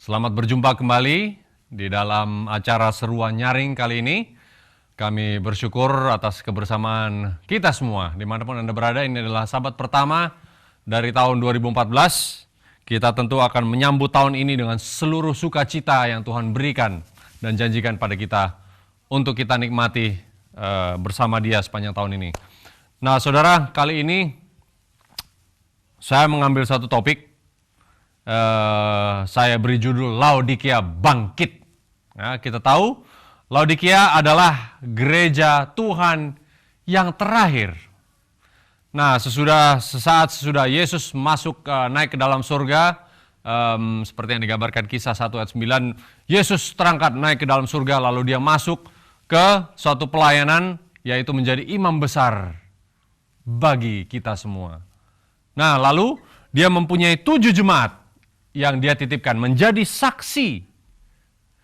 Selamat berjumpa kembali di dalam acara seruan nyaring kali ini. Kami bersyukur atas kebersamaan kita semua. Dimanapun Anda berada, ini adalah sahabat pertama dari tahun 2014. Kita tentu akan menyambut tahun ini dengan seluruh sukacita yang Tuhan berikan dan janjikan pada kita untuk kita nikmati bersama Dia sepanjang tahun ini. Nah, saudara, kali ini saya mengambil satu topik. Saya beri judul Laodikia Bangkit. Ya, kita tahu Laodikia adalah gereja Tuhan yang terakhir. Nah, sesaat sesudah Yesus naik ke dalam surga, seperti yang digambarkan Kisah 1 ayat 9, Yesus terangkat naik ke dalam surga, lalu dia masuk ke suatu pelayanan, yaitu menjadi imam besar bagi kita semua. Nah, lalu dia mempunyai 7 jemaat yang dia titipkan menjadi saksi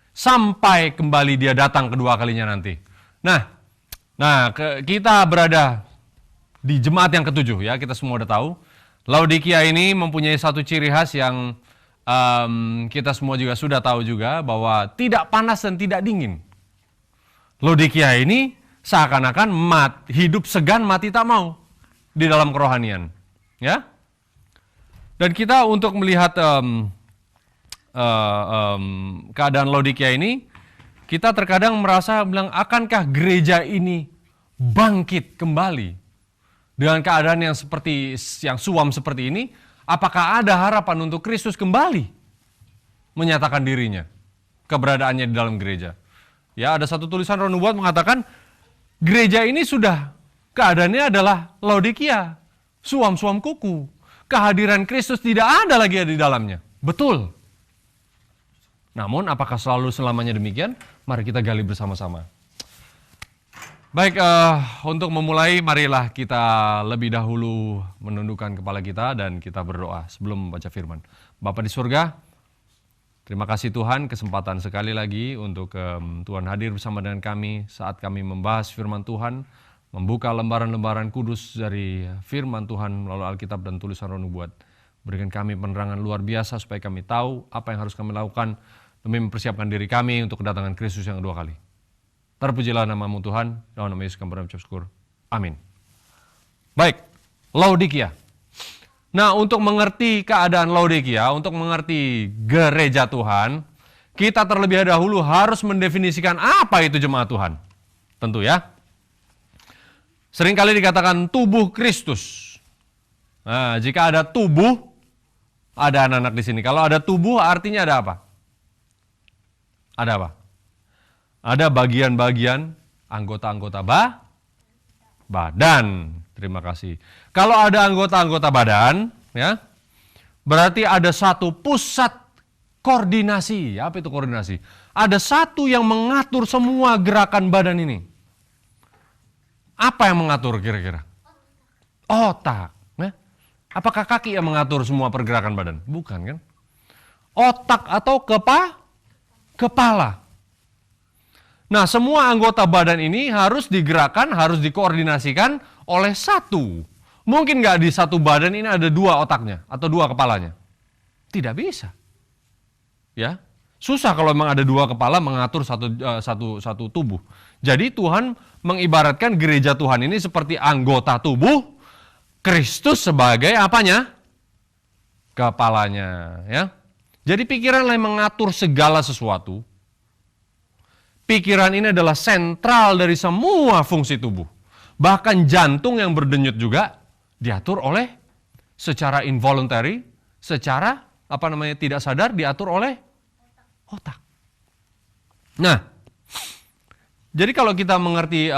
sampai kembali dia datang kedua kalinya nanti. Nah, kita berada di jemaat yang ketujuh, ya, kita semua udah tahu. Laodikia ini mempunyai satu ciri khas yang kita semua juga sudah tahu juga, bahwa tidak panas dan tidak dingin. Laodikia ini seakan-akan hidup segan mati tak mau di dalam kerohanian, ya. Dan kita untuk melihat keadaan Laodikia ini, kita terkadang merasa bilang, akankah gereja ini bangkit kembali dengan keadaan yang suam seperti ini? Apakah ada harapan untuk Kristus kembali menyatakan dirinya, keberadaannya di dalam gereja? Ya, ada satu tulisan Ron Nubuat mengatakan, gereja ini sudah keadaannya adalah Laodikia, suam-suam kuku. Kehadiran Kristus tidak ada lagi di dalamnya. Betul. Namun apakah selalu selamanya demikian? Mari kita gali bersama-sama. Baik, untuk memulai, marilah kita lebih dahulu menundukkan kepala kita dan kita berdoa sebelum membaca firman. Bapa di surga, terima kasih Tuhan, kesempatan sekali lagi untuk Tuhan hadir bersama dengan kami saat kami membahas firman Tuhan, membuka lembaran-lembaran kudus dari firman Tuhan melalui Alkitab dan tulisan Roh Nubuat. Berikan kami penerangan luar biasa supaya kami tahu apa yang harus kami lakukan demi mempersiapkan diri kami untuk kedatangan Kristus yang kedua kali. Terpujilah nama-Mu Tuhan, dalam nama Yesus kami mengucap syukur. Amin. Baik, Laodikia. Nah, untuk mengerti keadaan Laodikia, untuk mengerti gereja Tuhan, kita terlebih dahulu harus mendefinisikan apa itu jemaat Tuhan. Tentu ya. Seringkali dikatakan tubuh Kristus. Nah, jika ada tubuh, ada anak-anak di sini. Kalau ada tubuh, artinya ada apa? Ada apa? Ada bagian-bagian anggota-anggota badan. Terima kasih. Kalau ada anggota-anggota badan, ya, berarti ada satu pusat koordinasi. Apa itu koordinasi? Ada satu yang mengatur semua gerakan badan ini. Apa yang mengatur kira-kira? Otak. Ya? Apakah kaki yang mengatur semua pergerakan badan? Bukan kan? Otak atau kepala. Nah, semua anggota badan ini harus digerakkan, harus dikoordinasikan oleh satu. Mungkin nggak di satu badan ini ada 2 otaknya atau 2 kepalanya. Tidak bisa. Ya, susah kalau memang ada 2 kepala mengatur satu tubuh. Jadi Tuhan mengibaratkan gereja Tuhan ini seperti anggota tubuh, Kristus sebagai apanya? Kepalanya, ya. Jadi pikiranlah yang mengatur segala sesuatu. Pikiran ini adalah sentral dari semua fungsi tubuh. Bahkan jantung yang berdenyut juga diatur oleh secara involuntary, secara tidak sadar diatur oleh otak. Nah, jadi kalau kita mengerti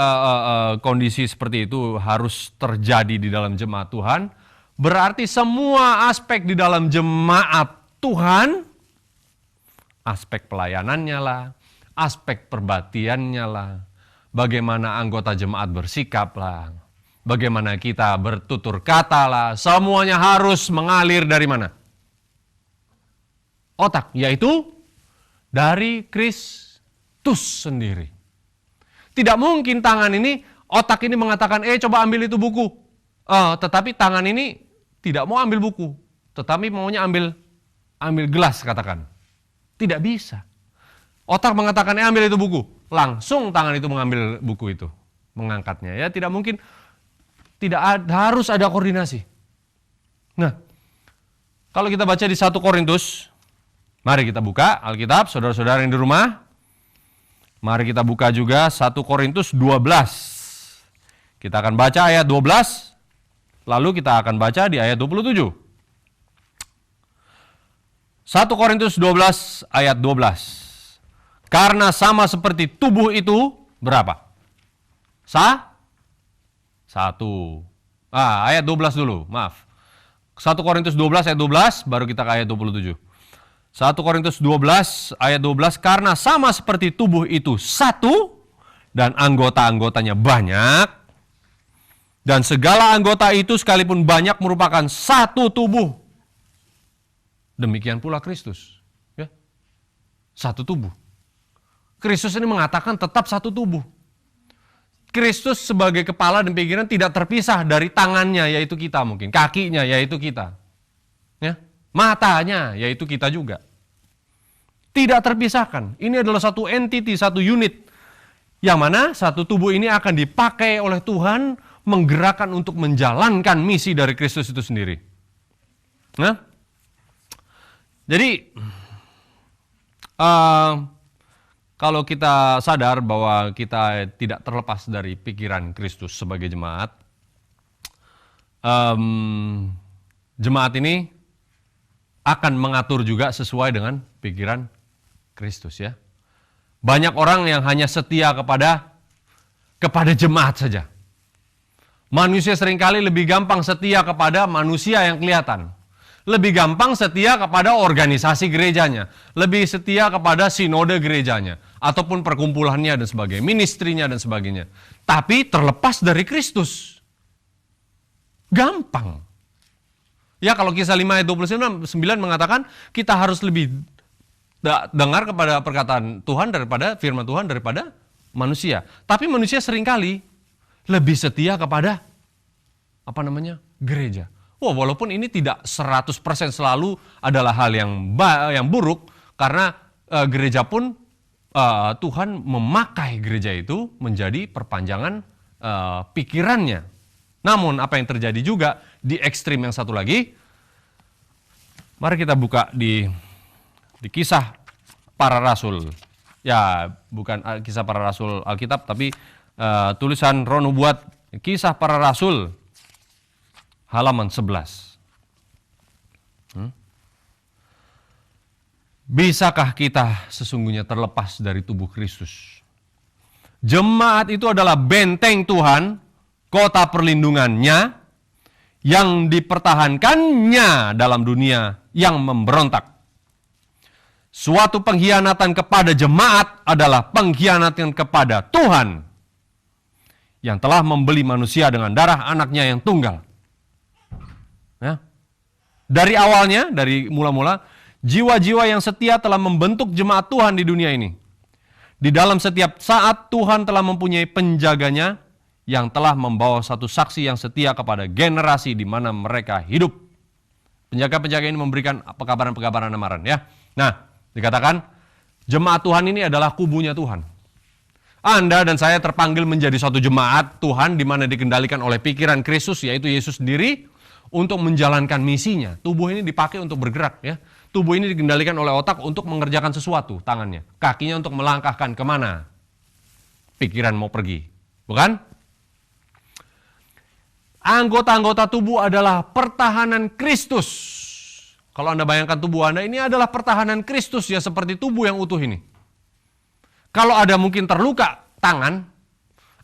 kondisi seperti itu harus terjadi di dalam jemaat Tuhan, berarti semua aspek di dalam jemaat Tuhan, aspek pelayanannya lah, aspek perbaktiannya lah, bagaimana anggota jemaat bersikap lah, bagaimana kita bertutur kata lah, semuanya harus mengalir dari mana? Otak, yaitu dari Kristus sendiri. Tidak mungkin tangan ini, otak ini mengatakan, coba ambil itu buku. Tetapi tangan ini tidak mau ambil buku, tetapi maunya ambil gelas katakan. Tidak bisa. Otak mengatakan, ambil itu buku. Langsung tangan itu mengambil buku itu. Mengangkatnya. Ya, tidak mungkin. Harus ada koordinasi. Nah, kalau kita baca di 1 Korintus, mari kita buka Alkitab, saudara-saudara yang di rumah. Mari kita buka juga 1 Korintus 12. Kita akan baca ayat 12, lalu kita akan baca di ayat 27. 1 Korintus 12 ayat 12. Karena sama seperti tubuh itu, berapa? 1. Ayat 12 dulu, maaf. 1 Korintus 12 ayat 12, baru kita ke ayat 27. 1 Korintus 12 ayat 12, karena sama seperti tubuh itu satu, dan anggota-anggotanya banyak, dan segala anggota itu sekalipun banyak merupakan satu tubuh. Demikian pula Kristus. Ya. Satu tubuh. Kristus ini mengatakan tetap satu tubuh. Kristus sebagai kepala dan pikiran tidak terpisah dari tangannya, yaitu kita mungkin. Kakinya, yaitu kita. Ya. Matanya, yaitu kita juga. Tidak terpisahkan. Ini adalah satu entity, satu unit. Yang mana satu tubuh ini akan dipakai oleh Tuhan menggerakkan untuk menjalankan misi dari Kristus itu sendiri. Nah, jadi kalau kita sadar bahwa kita tidak terlepas dari pikiran Kristus sebagai jemaat, jemaat ini akan mengatur juga sesuai dengan pikiran Kristus, ya. Banyak orang yang hanya setia kepada jemaat saja. Manusia seringkali lebih gampang setia kepada manusia yang kelihatan. Lebih gampang setia kepada organisasi gerejanya. Lebih setia kepada sinode gerejanya. Ataupun perkumpulannya dan sebagainya. Ministrinya dan sebagainya. Tapi terlepas dari Kristus. Gampang. Ya, kalau Kisah 5 ayat 29 mengatakan kita harus lebih dengar kepada perkataan Tuhan daripada firman Tuhan daripada manusia. Tapi manusia seringkali lebih setia kepada gereja. Walaupun ini tidak 100% selalu adalah hal yang buruk, karena gereja pun Tuhan memakai gereja itu menjadi perpanjangan pikirannya. Namun apa yang terjadi juga di ekstrim yang satu lagi, mari kita buka di Kisah Para Rasul. Ya, bukan Kisah Para Rasul Alkitab, tapi tulisan Roh Nubuat Kisah Para Rasul halaman 11. Bisakah kita sesungguhnya terlepas dari tubuh Kristus? Jemaat itu adalah benteng Tuhan, kota perlindungannya, yang dipertahankannya dalam dunia yang memberontak. Suatu pengkhianatan kepada jemaat adalah pengkhianatan kepada Tuhan yang telah membeli manusia dengan darah anaknya yang tunggal. Ya. Dari awalnya, dari mula-mula, jiwa-jiwa yang setia telah membentuk jemaat Tuhan di dunia ini. Di dalam setiap saat Tuhan telah mempunyai penjaganya yang telah membawa satu saksi yang setia kepada generasi di mana mereka hidup. Penjaga-penjaga ini memberikan pekabaran-pekabaran amaran, ya. Nah, dikatakan jemaat Tuhan ini adalah kubunya Tuhan. Anda dan saya terpanggil menjadi suatu jemaat Tuhan di mana dikendalikan oleh pikiran Kristus, yaitu Yesus sendiri, untuk menjalankan misinya. Tubuh ini dipakai untuk bergerak, ya. Tubuh ini dikendalikan oleh otak untuk mengerjakan sesuatu, tangannya. Kakinya untuk melangkahkan kemana pikiran mau pergi. Bukan? Anggota-anggota tubuh adalah pertahanan Kristus. Kalau Anda bayangkan tubuh Anda, ini adalah pertahanan Kristus, ya, seperti tubuh yang utuh ini. Kalau ada mungkin terluka tangan,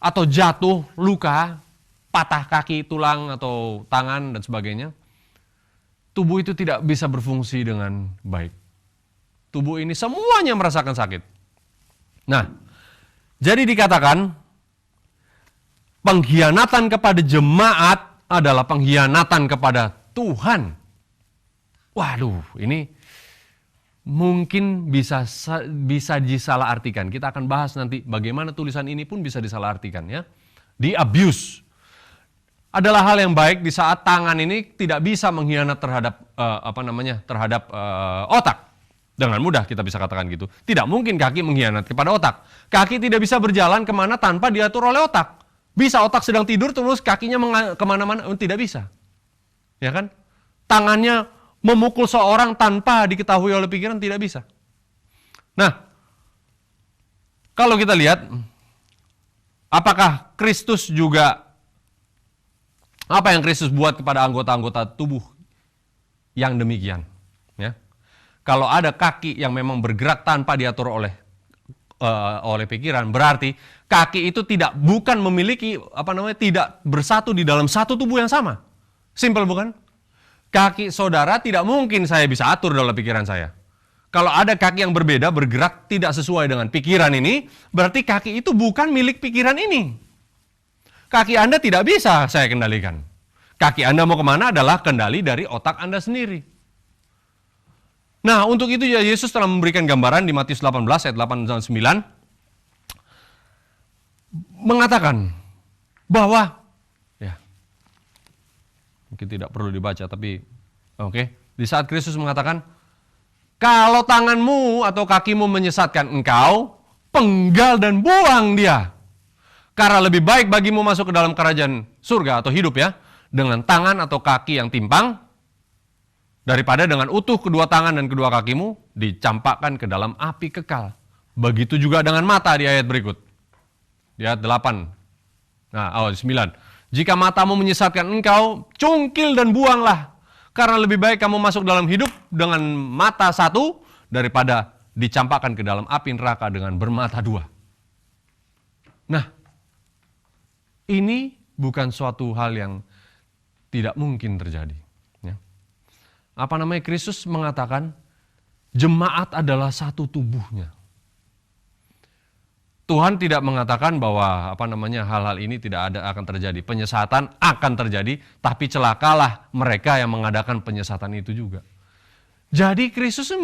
atau jatuh, luka, patah kaki, tulang, atau tangan, dan sebagainya, tubuh itu tidak bisa berfungsi dengan baik. Tubuh ini semuanya merasakan sakit. Nah, jadi dikatakan, pengkhianatan kepada jemaat adalah pengkhianatan kepada Tuhan. Waduh, ini mungkin bisa disalahartikan. Kita akan bahas nanti bagaimana tulisan ini pun bisa disalahartikan, ya. Di abuse. Adalah hal yang baik di saat tangan ini tidak bisa mengkhianat terhadap terhadap otak. Dengan mudah kita bisa katakan gitu. Tidak mungkin kaki mengkhianati kepada otak. Kaki tidak bisa berjalan kemana tanpa diatur oleh otak. Bisa otak sedang tidur terus kakinya kemana-mana? Tidak bisa. Ya kan? Tangannya memukul seorang tanpa diketahui oleh pikiran, tidak bisa. Nah, kalau kita lihat, apakah Kristus juga, apa yang Kristus buat kepada anggota-anggota tubuh yang demikian? Ya. Kalau ada kaki yang memang bergerak tanpa diatur oleh pikiran, berarti kaki itu bukan memiliki tidak bersatu di dalam satu tubuh yang sama. Simpel bukan? Kaki saudara tidak mungkin saya bisa atur dalam pikiran saya. Kalau ada kaki yang berbeda, bergerak tidak sesuai dengan pikiran ini, berarti kaki itu bukan milik pikiran ini. Kaki Anda tidak bisa saya kendalikan. Kaki Anda mau kemana adalah kendali dari otak Anda sendiri. Nah, untuk itu ya Yesus telah memberikan gambaran di Matius 18 ayat 8 dan 9 mengatakan bahwa ya mungkin tidak perlu dibaca tapi di saat Kristus mengatakan kalau tanganmu atau kakimu menyesatkan engkau, penggal dan buang dia. Karena lebih baik bagimu masuk ke dalam kerajaan surga atau hidup ya dengan tangan atau kaki yang timpang daripada dengan utuh kedua tangan dan kedua kakimu dicampakkan ke dalam api kekal. Begitu juga dengan mata di ayat berikut. Di ayat 8. 9. Jika matamu menyesatkan engkau, cungkil dan buanglah. Karena lebih baik kamu masuk dalam hidup dengan mata satu daripada dicampakkan ke dalam api neraka dengan bermata dua. Nah, ini bukan suatu hal yang tidak mungkin terjadi. Kristus mengatakan jemaat adalah satu tubuhnya. Tuhan tidak mengatakan bahwa hal-hal ini tidak akan terjadi. Penyesatan akan terjadi, tapi celakalah mereka yang mengadakan penyesatan itu juga. Jadi Kristus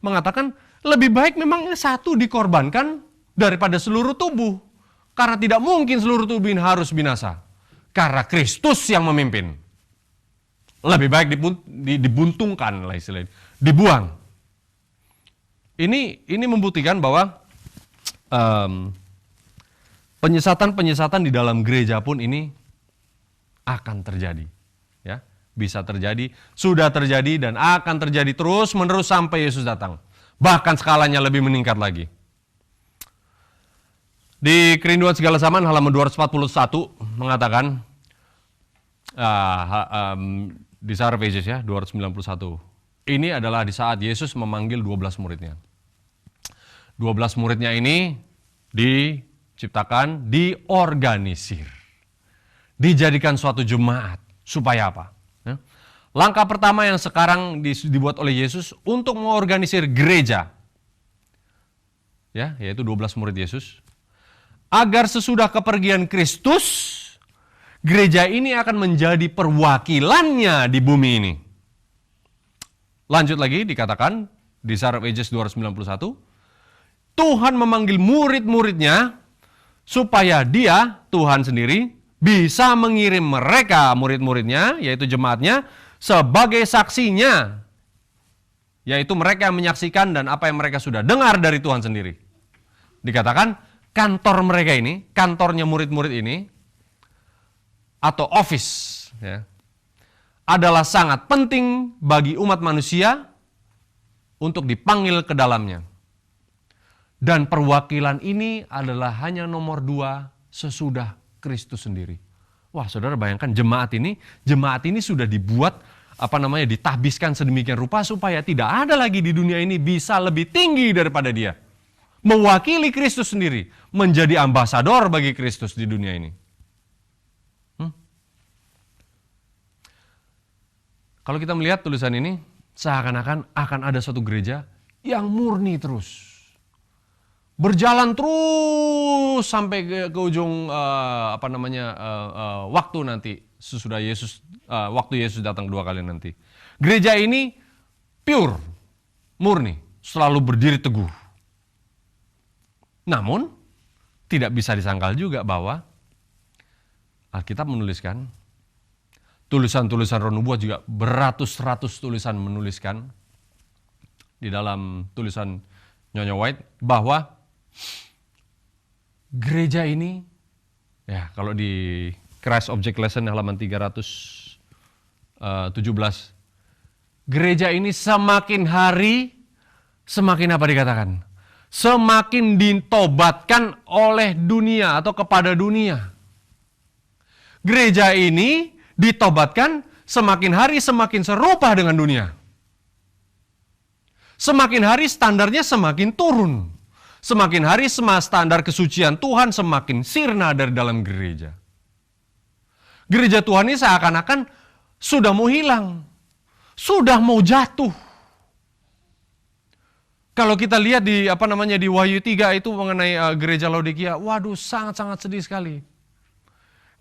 mengatakan lebih baik memang satu dikorbankan daripada seluruh tubuh. Karena tidak mungkin seluruh tubuh ini harus binasa. Karena Kristus yang memimpin. Lebih baik dibuntungkan lah istilahnya, dibuang. Ini membuktikan bahwa penyesatan di dalam gereja pun ini akan terjadi. Ya, bisa terjadi, sudah terjadi dan akan terjadi terus-menerus sampai Yesus datang. Bahkan skalanya lebih meningkat lagi. Di Kerinduan Segala Zaman halaman 241 mengatakan di Sar Pages ya, 291. Ini adalah di saat Yesus memanggil 12 muridnya. 12 muridnya ini diciptakan, diorganisir. Dijadikan suatu jemaat. Supaya apa? Ya. Langkah pertama yang sekarang dibuat oleh Yesus untuk mengorganisir gereja. Ya, yaitu 12 murid Yesus. Agar sesudah kepergian Kristus, gereja ini akan menjadi perwakilannya di bumi ini. Lanjut lagi dikatakan di Sar Pages 291, Tuhan memanggil murid-muridnya supaya dia, Tuhan sendiri, bisa mengirim mereka, murid-muridnya, yaitu jemaatnya, sebagai saksinya. Yaitu mereka yang menyaksikan dan apa yang mereka sudah dengar dari Tuhan sendiri. Dikatakan kantor mereka ini, kantornya murid-murid ini, atau office ya, adalah sangat penting bagi umat manusia untuk dipanggil ke dalamnya. Dan perwakilan ini adalah hanya nomor 2 sesudah Kristus sendiri. Wah, saudara bayangkan jemaat ini sudah dibuat ditahbiskan sedemikian rupa supaya tidak ada lagi di dunia ini bisa lebih tinggi daripada dia. Mewakili Kristus sendiri, menjadi ambasador bagi Kristus di dunia ini. Kalau kita melihat tulisan ini, seakan-akan akan ada suatu gereja yang murni terus. Berjalan terus sampai ke ujung waktu nanti sesudah waktu Yesus datang 2 kali nanti. Gereja ini pure, murni, selalu berdiri teguh. Namun tidak bisa disangkal juga bahwa Alkitab menuliskan, tulisan-tulisan roh nubuat juga beratus-ratus tulisan menuliskan, di dalam tulisan Nyonya White bahwa gereja ini, ya kalau di Christ Object Lesson halaman 317, gereja ini semakin hari, semakin apa dikatakan? Semakin ditobatkan oleh dunia atau kepada dunia. Gereja ini ditobatkan semakin hari semakin serupa dengan dunia. Semakin hari standarnya semakin turun. Semakin hari standar kesucian Tuhan semakin sirna dari dalam gereja. Gereja Tuhan ini seakan-akan sudah mau hilang. Sudah mau jatuh. Kalau kita lihat di di Wahyu 3 itu mengenai gereja Laodikia, waduh sangat-sangat sedih sekali.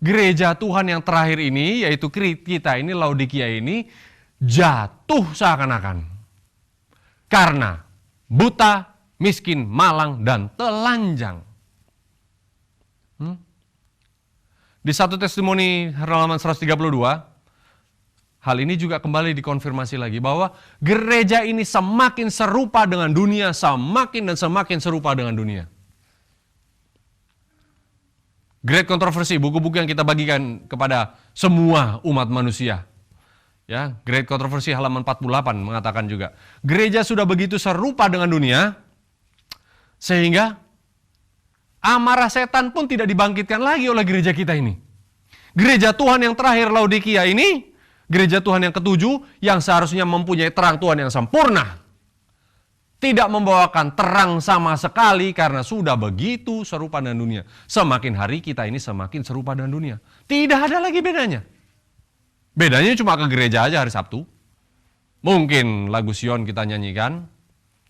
Gereja Tuhan yang terakhir ini, yaitu kita ini, Laodikia ini, jatuh seakan-akan. Karena buta, miskin, malang, dan telanjang. Di 1 Testimoni halaman 132, hal ini juga kembali dikonfirmasi lagi bahwa gereja ini semakin serupa dengan dunia, semakin dan semakin serupa dengan dunia. Great Controversy, buku-buku yang kita bagikan kepada semua umat manusia. Ya, Great Controversy halaman 48 mengatakan juga, gereja sudah begitu serupa dengan dunia, sehingga amarah setan pun tidak dibangkitkan lagi oleh gereja kita ini. Gereja Tuhan yang terakhir Laodikia ini, gereja Tuhan yang ketujuh, yang seharusnya mempunyai terang Tuhan yang sempurna, tidak membawakan terang sama sekali karena sudah begitu serupa dengan dunia. Semakin hari kita ini semakin serupa dengan dunia. Tidak ada lagi bedanya. Bedanya cuma ke gereja aja hari Sabtu. Mungkin lagu Sion kita nyanyikan,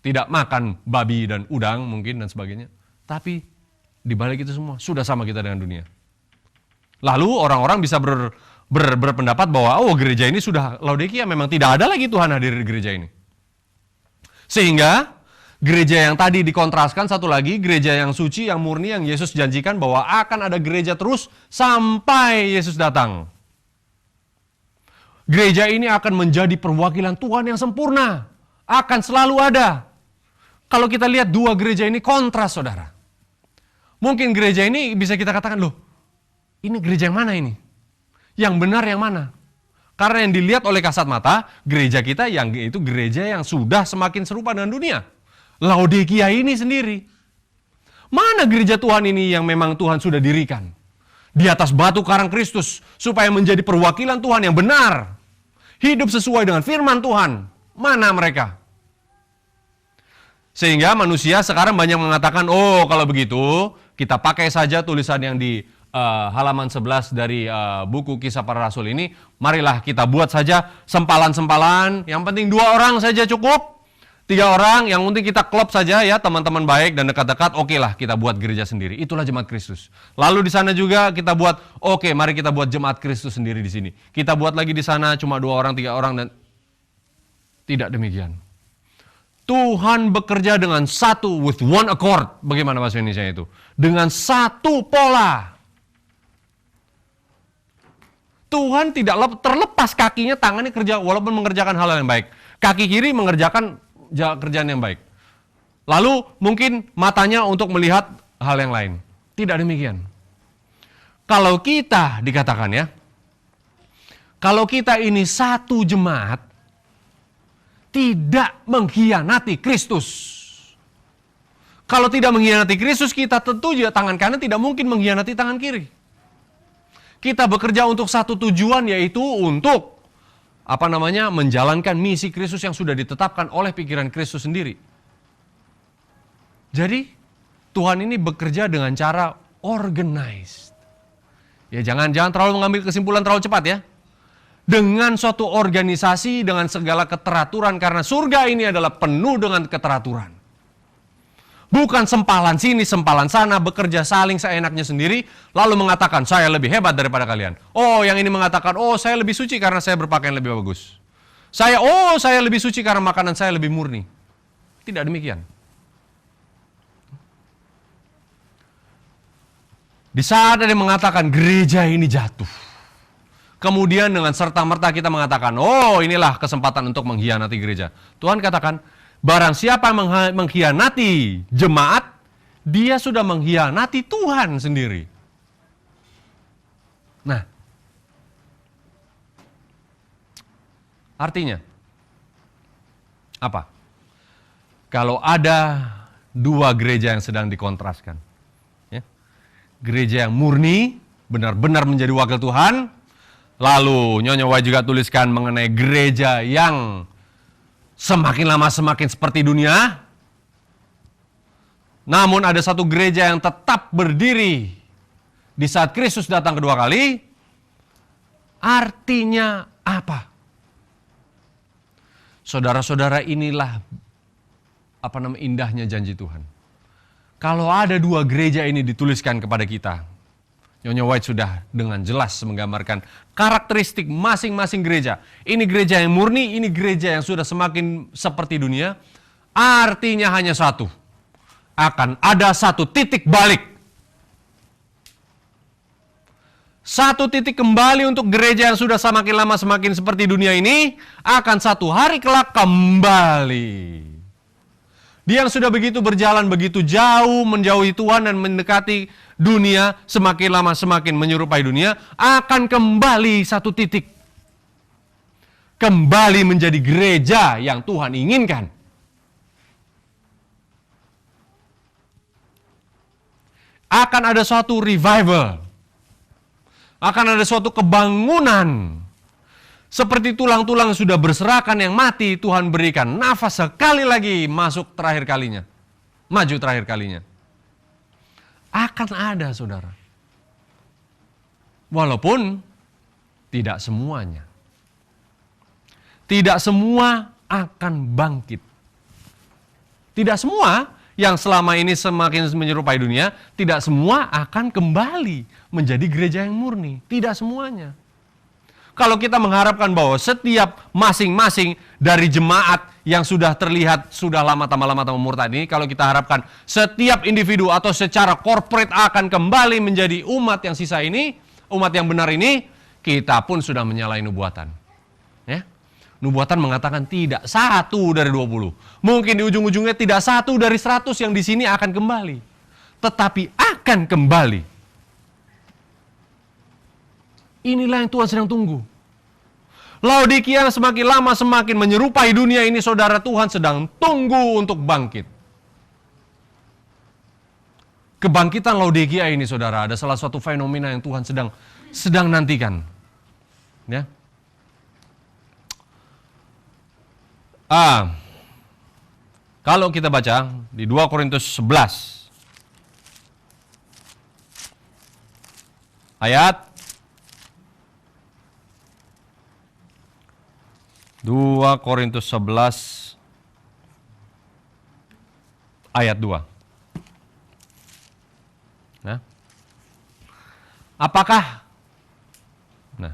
tidak makan babi dan udang mungkin dan sebagainya. Tapi di balik itu semua sudah sama kita dengan dunia. Lalu orang-orang bisa berpendapat bahwa gereja ini sudah Laodikia, memang tidak ada lagi Tuhan hadir di gereja ini. Sehingga gereja yang tadi dikontraskan satu lagi, gereja yang suci, yang murni, yang Yesus janjikan bahwa akan ada gereja terus sampai Yesus datang. Gereja ini akan menjadi perwakilan Tuhan yang sempurna, akan selalu ada. Kalau kita lihat dua gereja ini kontras, saudara. Mungkin gereja ini bisa kita katakan, loh, ini gereja yang mana ini? Yang benar yang mana? Karena yang dilihat oleh kasat mata, gereja kita yang itu gereja yang sudah semakin serupa dengan dunia. Laodikia ini sendiri. Mana gereja Tuhan ini yang memang Tuhan sudah dirikan? Di atas batu karang Kristus, supaya menjadi perwakilan Tuhan yang benar. Hidup sesuai dengan firman Tuhan. Mana mereka? Sehingga manusia sekarang banyak mengatakan, kalau begitu, kita pakai saja tulisan yang di halaman 11 dari buku Kisah Para Rasul ini, marilah kita buat saja sempalan-sempalan, yang penting 2 orang saja cukup, 3 orang, yang penting kita klop saja ya, teman-teman baik dan dekat-dekat, okelah kita buat gereja sendiri, itulah jemaat Kristus. Lalu di sana juga kita buat, mari kita buat jemaat Kristus sendiri di sini. Kita buat lagi di sana cuma 2 orang, 3 orang, dan tidak demikian. Tuhan bekerja dengan satu, with one accord, bagaimana bahasa Indonesia itu? Dengan satu pola. Tuhan tidak terlepas kakinya, tangannya kerja walaupun mengerjakan hal yang baik. Kaki kiri mengerjakan kerjaan yang baik. Lalu mungkin matanya untuk melihat hal yang lain. Tidak demikian. Kalau kita dikatakan ya, kalau kita ini satu jemaat, tidak mengkhianati Kristus. Kalau tidak mengkhianati Kristus, kita tentu juga tangan kanan tidak mungkin mengkhianati tangan kiri. Kita bekerja untuk satu tujuan, yaitu untuk menjalankan misi Kristus yang sudah ditetapkan oleh pikiran Kristus sendiri. Jadi Tuhan ini bekerja dengan cara organized. Ya jangan terlalu mengambil kesimpulan terlalu cepat ya. Dengan suatu organisasi dengan segala keteraturan, karena surga ini adalah penuh dengan keteraturan. Bukan sempalan sini, sempalan sana, bekerja saling seenaknya sendiri, lalu mengatakan, saya lebih hebat daripada kalian. Yang ini mengatakan, saya lebih suci karena saya berpakaian lebih bagus. Saya lebih suci karena makanan saya lebih murni. Tidak demikian. Di saat ada yang mengatakan, gereja ini jatuh. Kemudian dengan serta-merta kita mengatakan, inilah kesempatan untuk mengkhianati gereja. Tuhan katakan, Barang siapa mengkhianati jemaat, dia sudah mengkhianati Tuhan sendiri. Nah, artinya apa? Kalau ada dua gereja yang sedang dikontraskan, ya, gereja yang murni, benar-benar menjadi wakil Tuhan, lalu Nyonya White juga tuliskan mengenai gereja yang semakin lama semakin seperti dunia. Namun ada satu gereja yang tetap berdiri di saat Kristus datang kedua kali. Artinya apa? Saudara-saudara, inilah indahnya janji Tuhan. Kalau ada dua gereja ini dituliskan kepada kita, Nyonya White sudah dengan jelas menggambarkan karakteristik masing-masing gereja. Ini gereja yang murni, ini gereja yang sudah semakin seperti dunia. Artinya hanya satu. Akan ada satu titik balik. Satu titik kembali untuk gereja yang sudah semakin lama semakin seperti dunia ini. Akan satu hari kelak kembali. Dia yang sudah begitu berjalan begitu jauh menjauhi Tuhan dan mendekati dunia, semakin lama semakin menyerupai dunia, akan kembali satu titik. Kembali menjadi gereja yang Tuhan inginkan. Akan ada suatu revival. Akan ada suatu kebangunan. Seperti tulang-tulang sudah berserakan yang mati, Tuhan berikan nafas sekali lagi masuk terakhir kalinya. Maju terakhir kalinya. Akan ada, saudara. Walaupun tidak semuanya. Tidak semua akan bangkit. Tidak semua yang selama ini semakin menyerupai dunia, tidak semua akan kembali menjadi gereja yang murni. Tidak semuanya. Kalau kita mengharapkan bahwa setiap masing-masing dari jemaat yang sudah terlihat sudah lama tambah murtad ini, kalau kita harapkan setiap individu atau secara corporate akan kembali menjadi umat yang sisa ini, umat yang benar ini, kita pun sudah menyalahi nubuatan. Ya? Nubuatan mengatakan tidak 1 dari 20. Mungkin di ujung-ujungnya tidak 1 dari 100 yang di sini akan kembali. Tetapi akan kembali. Inilah yang Tuhan sedang tunggu. Laodikia semakin lama semakin menyerupai dunia ini, saudara, Tuhan sedang tunggu untuk bangkit. Kebangkitan Laodikia ini, saudara, ada salah satu fenomena yang Tuhan sedang nantikan. Ya. Kalau kita baca di 2 Korintus 11 ayat 2 Korintus 11 ayat 2. Nah. Apakah 2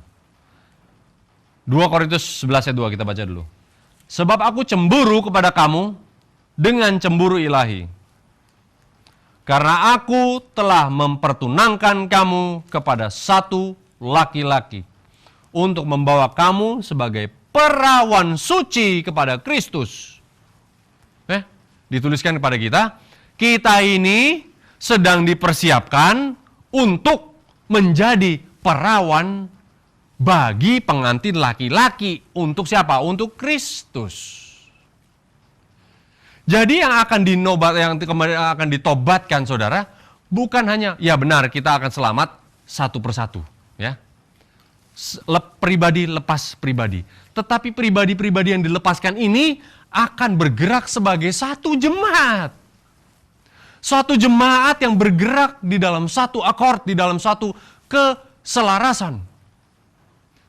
Korintus 11 ayat 2 kita baca dulu. Sebab aku cemburu kepada kamu dengan cemburu ilahi. Karena aku telah mempertunangkan kamu kepada satu laki-laki untuk membawa kamu sebagai perawan suci kepada Kristus. Dituliskan kepada kita ini sedang dipersiapkan untuk menjadi perawan bagi pengantin laki-laki. Untuk siapa? Untuk Kristus. Jadi yang akan ditobatkan, saudara, bukan hanya, ya benar kita akan selamat satu persatu, ya. Pribadi lepas pribadi. Tetapi pribadi-pribadi yang dilepaskan ini akan bergerak sebagai satu jemaat. Suatu jemaat yang bergerak di dalam satu akord, di dalam satu keselarasan.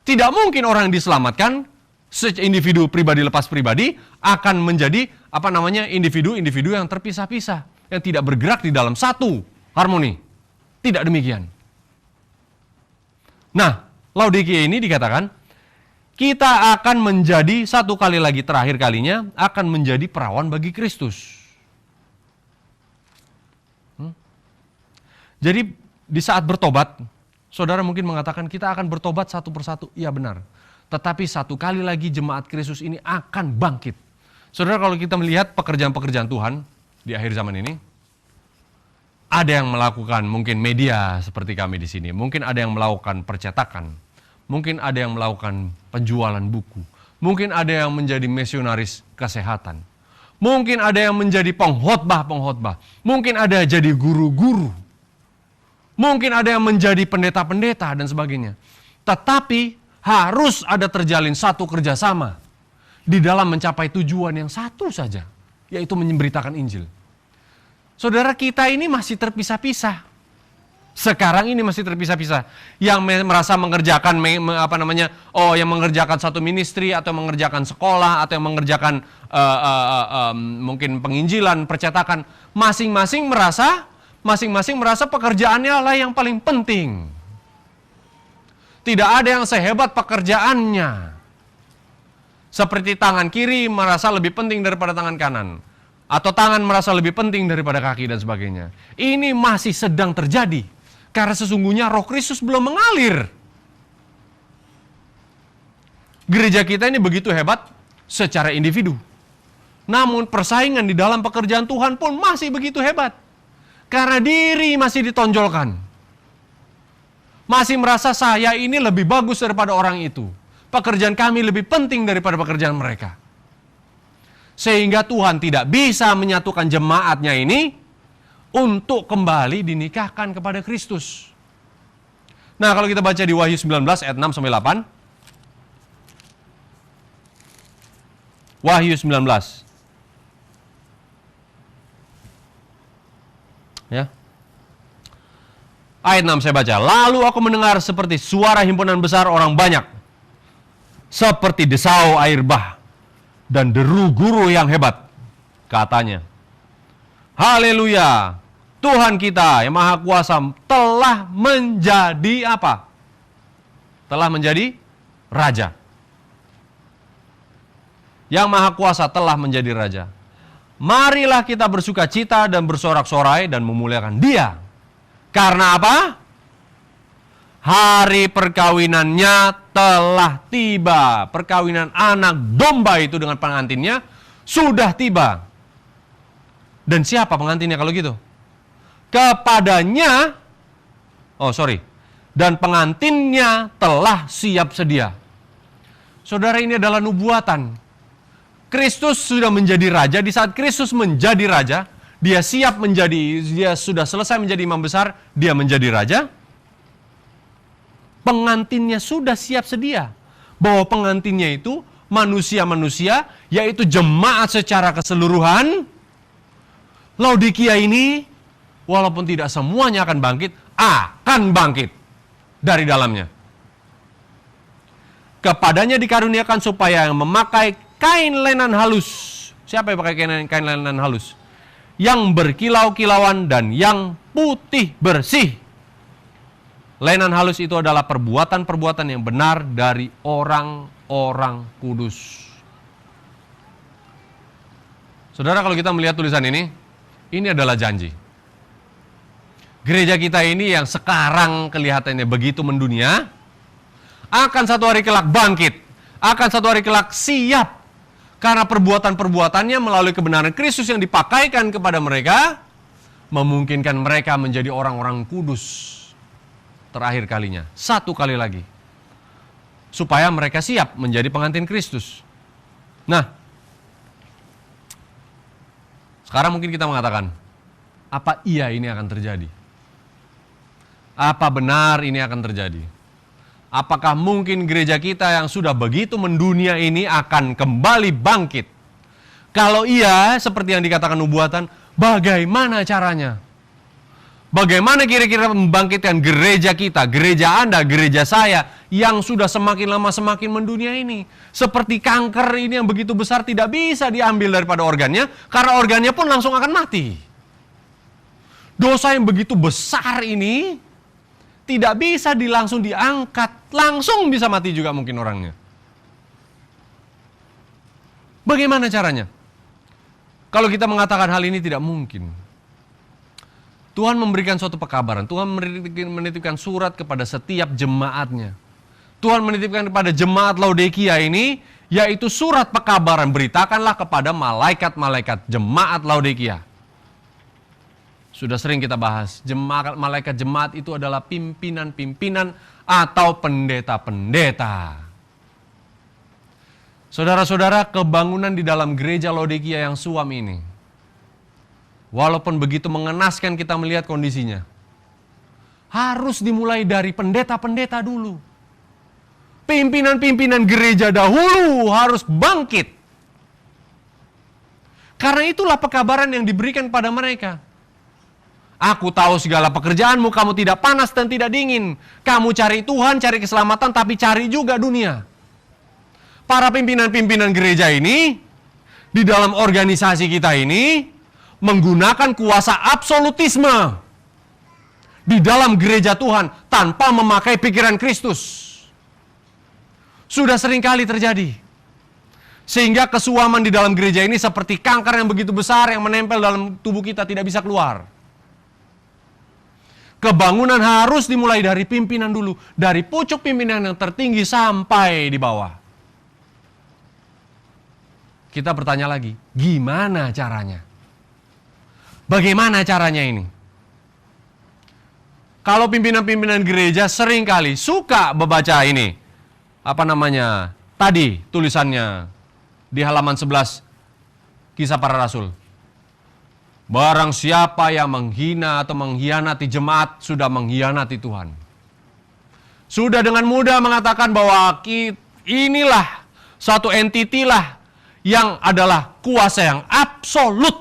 Tidak mungkin orang yang diselamatkan, individu pribadi lepas pribadi, akan menjadi individu-individu yang terpisah-pisah, yang tidak bergerak di dalam satu harmoni. Tidak demikian. Nah, Laodikia ini dikatakan, kita akan menjadi satu kali lagi terakhir kalinya, akan menjadi perawan bagi Kristus. Jadi di saat bertobat, saudara mungkin mengatakan kita akan bertobat satu persatu. Iya benar. Tetapi satu kali lagi jemaat Kristus ini akan bangkit. Saudara, kalau kita melihat pekerjaan-pekerjaan Tuhan di akhir zaman ini, ada yang melakukan mungkin media seperti kami di sini, mungkin ada yang melakukan percetakan, mungkin ada yang melakukan penjualan buku, mungkin ada yang menjadi misionaris kesehatan, mungkin ada yang menjadi pengkhotbah, mungkin ada yang jadi guru-guru, mungkin ada yang menjadi pendeta-pendeta dan sebagainya. Tetapi harus ada terjalin satu kerjasama di dalam mencapai tujuan yang satu saja, yaitu memberitakan Injil. Saudara, kita ini masih terpisah-pisah. Sekarang ini masih terpisah-pisah. Yang merasa mengerjakan yang mengerjakan satu ministry, atau mengerjakan sekolah, atau yang mengerjakan mungkin penginjilan, percetakan, masing-masing merasa pekerjaannya lah yang paling penting. Tidak ada yang sehebat pekerjaannya. Seperti tangan kiri merasa lebih penting daripada tangan kanan. Atau tangan merasa lebih penting daripada kaki dan sebagainya. Ini masih sedang terjadi. Karena sesungguhnya Roh Kristus belum mengalir. Gereja kita ini begitu hebat secara individu. Namun persaingan di dalam pekerjaan Tuhan pun masih begitu hebat. Karena diri masih ditonjolkan. Masih merasa saya ini lebih bagus daripada orang itu. Pekerjaan kami lebih penting daripada pekerjaan mereka. Sehingga Tuhan tidak bisa menyatukan jemaatnya ini untuk kembali dinikahkan kepada Kristus. Nah, kalau kita baca di Wahyu 19 ayat 6-8. Wahyu 19. Ya. Ayat 6 saya baca. Lalu aku mendengar seperti suara himpunan besar orang banyak, seperti desau air bah dan deru guru yang hebat. Katanya, haleluya, Tuhan kita yang Maha Kuasa telah menjadi apa? Telah menjadi Raja. Yang Maha Kuasa telah menjadi Raja. Marilah kita bersuka cita dan bersorak-sorai dan memuliakan Dia. Karena apa? Hari perkawinannya telah tiba. Perkawinan anak domba itu dengan pengantinnya sudah tiba. Dan siapa pengantinnya kalau gitu? Kepadanya, dan pengantinnya telah siap sedia. Saudara, ini adalah nubuatan. Kristus sudah menjadi Raja. Di saat Kristus menjadi Raja, dia sudah selesai menjadi imam besar, dia menjadi Raja. Pengantinnya sudah siap sedia. Bahwa pengantinnya itu manusia-manusia, yaitu jemaat secara keseluruhan. Laodikia ini, walaupun tidak semuanya akan bangkit dari dalamnya. Kepadanya dikaruniakan supaya yang memakai kain lenan halus. Siapa yang pakai kain lenan halus? Yang berkilau-kilauan dan yang putih bersih. Lenan halus itu adalah perbuatan-perbuatan yang benar dari orang-orang kudus. Saudara, kalau kita melihat tulisan ini adalah janji. Gereja kita ini yang sekarang kelihatannya begitu mendunia, akan satu hari kelak bangkit, akan satu hari kelak siap. Karena perbuatan-perbuatannya melalui kebenaran Kristus yang dipakaikan kepada mereka, memungkinkan mereka menjadi orang-orang kudus. Terakhir kalinya, satu kali lagi, supaya mereka siap menjadi pengantin Kristus. Nah, sekarang mungkin kita mengatakan, apa iya ini akan terjadi? Apa benar ini akan terjadi? Apakah mungkin gereja kita yang sudah begitu mendunia ini akan kembali bangkit? Kalau iya, seperti yang dikatakan nubuatan, bagaimana caranya? Bagaimana kira-kira membangkitkan gereja kita, gereja Anda, gereja saya, yang sudah semakin lama semakin mendunia ini? Seperti kanker ini yang begitu besar tidak bisa diambil daripada organnya, karena organnya pun langsung akan mati. Dosa yang begitu besar ini tidak bisa langsung diangkat, langsung bisa mati juga mungkin orangnya. Bagaimana caranya? Kalau kita mengatakan hal ini tidak mungkin. Tuhan memberikan suatu pekabaran. Tuhan menitipkan surat kepada setiap jemaatnya. Tuhan menitipkan kepada jemaat Laodikia ini, yaitu surat pekabaran, beritakanlah kepada malaikat-malaikat jemaat Laodikia. Sudah sering kita bahas, malaikat jemaat itu adalah pimpinan-pimpinan atau pendeta-pendeta. Saudara-saudara, kebangunan di dalam gereja Laodikia yang suam ini, walaupun begitu mengenaskan kita melihat kondisinya, harus dimulai dari pendeta-pendeta dulu. Pimpinan-pimpinan gereja dahulu harus bangkit. Karena itulah pekabaran yang diberikan pada mereka. Aku tahu segala pekerjaanmu, kamu tidak panas dan tidak dingin. Kamu cari Tuhan, cari keselamatan, tapi cari juga dunia. Para pimpinan-pimpinan gereja ini, di dalam organisasi kita ini, menggunakan kuasa absolutisme di dalam gereja Tuhan tanpa memakai pikiran Kristus. Sudah seringkali terjadi. Sehingga kesuaman di dalam gereja ini seperti kanker yang begitu besar yang menempel dalam tubuh kita, tidak bisa keluar. Kebangunan harus dimulai dari pimpinan dulu, dari pucuk pimpinan yang tertinggi sampai di bawah. Kita bertanya lagi, gimana caranya? Bagaimana caranya ini? Kalau pimpinan-pimpinan gereja seringkali suka membaca ini, tadi tulisannya di halaman 11 Kisah Para Rasul. Barang siapa yang menghina atau mengkhianati jemaat sudah mengkhianati Tuhan. Sudah dengan mudah mengatakan bahwa inilah satu entiti lah yang adalah kuasa yang absolut.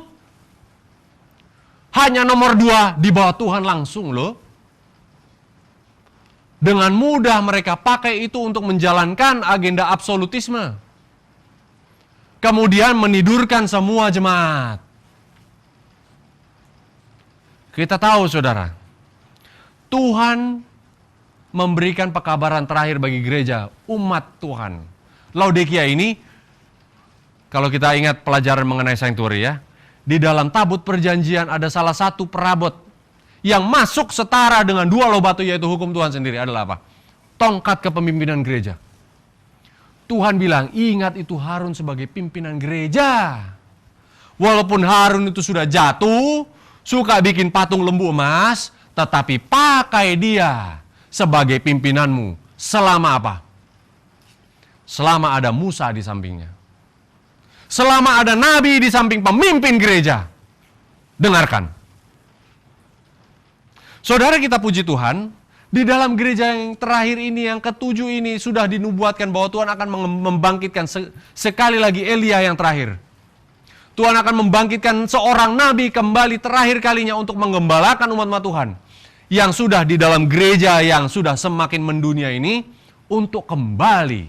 Hanya nomor 2 di bawah Tuhan langsung loh. Dengan mudah mereka pakai itu untuk menjalankan agenda absolutisme. Kemudian menidurkan semua jemaat. Kita tahu saudara, Tuhan memberikan pekabaran terakhir bagi gereja, umat Tuhan. Laodikia ini, kalau kita ingat pelajaran mengenai sanctuary ya, di dalam tabut perjanjian ada salah satu perabot yang masuk setara dengan 2 loh batu, yaitu hukum Tuhan sendiri adalah apa? Tongkat kepemimpinan gereja. Tuhan bilang, ingat itu Harun sebagai pimpinan gereja. Walaupun Harun itu sudah jatuh, suka bikin patung lembu emas, tetapi pakai dia sebagai pimpinanmu. Selama apa? Selama ada Musa di sampingnya. Selama ada nabi di samping pemimpin gereja. Dengarkan. Saudara, kita puji Tuhan, di dalam gereja yang terakhir ini, yang ke-7 ini, sudah dinubuatkan bahwa Tuhan akan membangkitkan sekali lagi Elia yang terakhir. Tuhan akan membangkitkan seorang nabi kembali terakhir kalinya untuk menggembalakan umat Tuhan yang sudah di dalam gereja yang sudah semakin mendunia ini untuk kembali.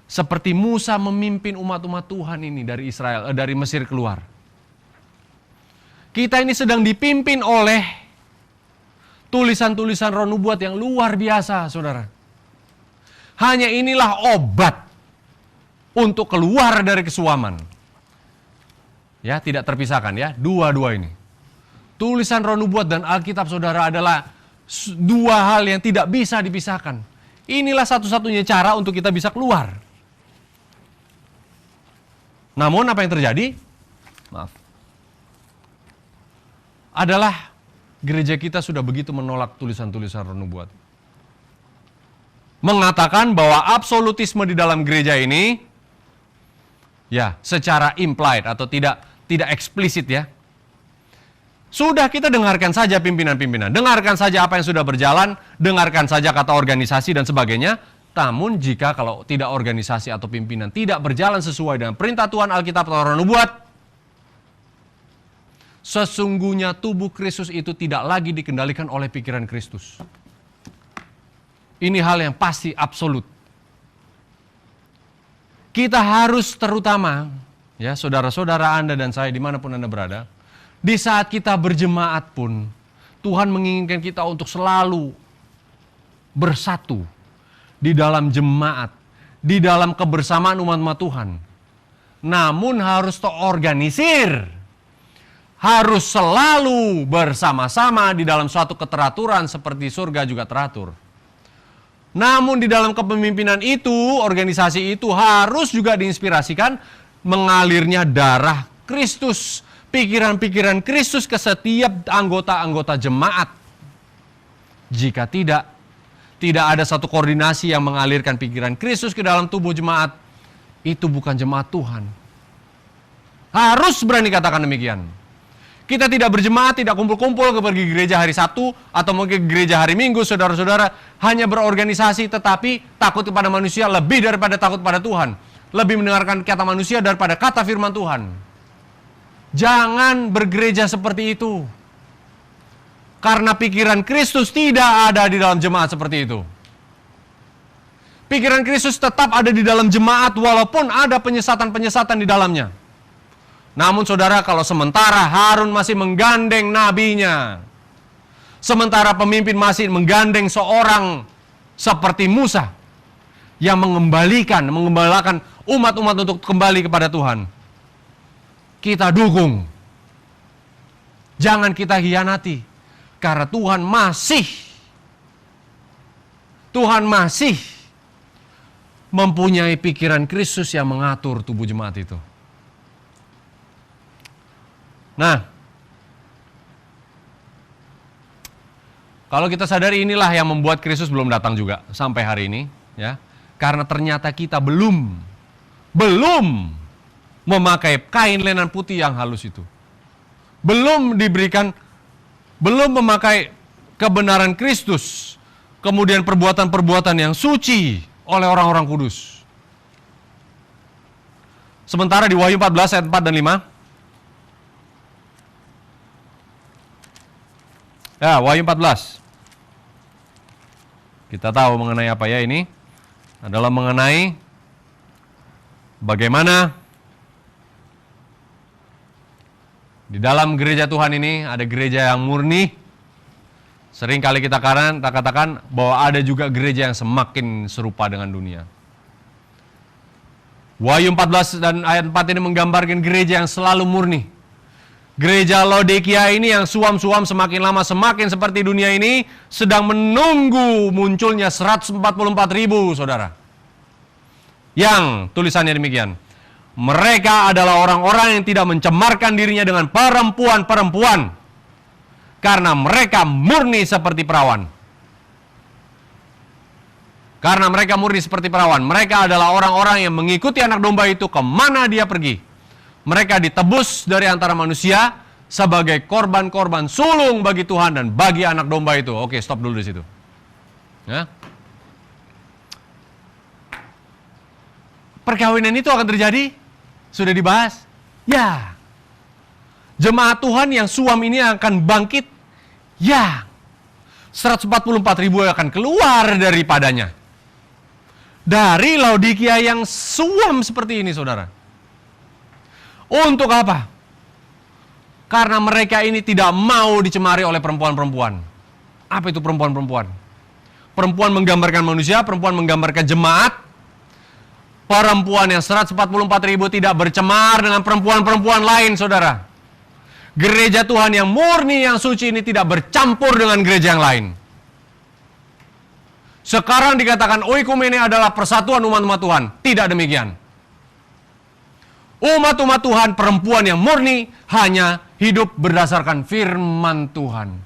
Seperti Musa memimpin umat-umat Tuhan ini dari dari Mesir keluar. Kita ini sedang dipimpin oleh tulisan-tulisan roh nubuat yang luar biasa, saudara. Hanya inilah obat untuk keluar dari kesuaman. Ya, tidak terpisahkan ya, dua-dua ini. Tulisan roh nubuat dan Alkitab saudara adalah 2 hal yang tidak bisa dipisahkan. Inilah satu-satunya cara untuk kita bisa keluar. Namun apa yang terjadi? Adalah gereja kita sudah begitu menolak tulisan-tulisan roh nubuat. Mengatakan bahwa absolutisme di dalam gereja ini, ya, secara implied atau tidak eksplisit ya. Sudah kita dengarkan saja pimpinan-pimpinan, dengarkan saja apa yang sudah berjalan, dengarkan saja kata organisasi dan sebagainya. Namun jika kalau tidak organisasi atau pimpinan tidak berjalan sesuai dengan perintah Tuhan, Alkitab atau roh nubuat, sesungguhnya tubuh Kristus itu tidak lagi dikendalikan oleh pikiran Kristus. Ini hal yang pasti absolut. Kita harus terutama, ya saudara-saudara Anda dan saya dimanapun Anda berada, di saat kita berjemaat pun, Tuhan menginginkan kita untuk selalu bersatu di dalam jemaat, di dalam kebersamaan umat Tuhan. Namun harus terorganisir, harus selalu bersama-sama di dalam suatu keteraturan seperti surga juga teratur. Namun di dalam kepemimpinan itu, organisasi itu harus juga diinspirasikan mengalirnya darah Kristus, pikiran-pikiran Kristus ke setiap anggota-anggota jemaat. Jika tidak ada satu koordinasi yang mengalirkan pikiran Kristus ke dalam tubuh jemaat, itu bukan jemaat Tuhan. Harus berani katakan demikian. Kita tidak berjemaat, tidak kumpul-kumpul pergi gereja hari Sabtu atau mungkin gereja hari Minggu, saudara-saudara, hanya berorganisasi tetapi takut kepada manusia lebih daripada takut pada Tuhan. Lebih mendengarkan kata manusia daripada kata firman Tuhan. Jangan bergereja seperti itu. Karena pikiran Kristus tidak ada di dalam jemaat seperti itu. Pikiran Kristus tetap ada di dalam jemaat walaupun ada penyesatan-penyesatan di dalamnya. Namun saudara, kalau sementara Harun masih menggandeng nabinya, sementara pemimpin masih menggandeng seorang seperti Musa yang mengembalikan umat-umat untuk kembali kepada Tuhan, kita dukung. Jangan kita hianati, karena Tuhan masih mempunyai pikiran Kristus yang mengatur tubuh jemaat itu. Nah, kalau kita sadari inilah yang membuat Kristus belum datang juga sampai hari ini, ya. Karena ternyata kita belum memakai kain lenan putih yang halus itu. Belum memakai kebenaran Kristus, kemudian perbuatan-perbuatan yang suci oleh orang-orang kudus. Sementara di Wahyu 14 ayat 4 dan 5, ya, Wahyu 14. Kita tahu mengenai apa ya ini? Adalah mengenai bagaimana di dalam gereja Tuhan ini ada gereja yang murni. Sering kali kita katakan bahwa ada juga gereja yang semakin serupa dengan dunia. Wahyu 14 dan ayat 4 ini menggambarkan gereja yang selalu murni. Gereja Laodikia ini yang suam-suam semakin lama semakin seperti dunia ini sedang menunggu munculnya 144.000 saudara. Yang tulisannya demikian. Mereka adalah orang-orang yang tidak mencemarkan dirinya dengan perempuan-perempuan. Karena mereka murni seperti perawan. Karena mereka murni seperti perawan. Mereka adalah orang-orang yang mengikuti anak domba itu kemana dia pergi. Mereka ditebus dari antara manusia sebagai korban-korban sulung bagi Tuhan dan bagi anak domba itu. Oke, stop dulu di situ. Ya. Perkawinan itu akan terjadi? Sudah dibahas? Ya. Jemaat Tuhan yang suam ini akan bangkit? Ya. 144.000 akan keluar daripadanya. Dari Laodikia yang suam seperti ini, saudara. Untuk apa? Karena mereka ini tidak mau dicemari oleh perempuan-perempuan. Apa itu perempuan-perempuan? Perempuan menggambarkan manusia, perempuan menggambarkan jemaat. Perempuan yang 144.000 tidak bercemar dengan perempuan-perempuan lain, saudara. Gereja Tuhan yang murni, yang suci ini tidak bercampur dengan gereja yang lain. Sekarang dikatakan oikumene adalah persatuan umat-umat Tuhan. Tidak demikian. Umat-umat Tuhan, perempuan yang murni, hanya hidup berdasarkan firman Tuhan.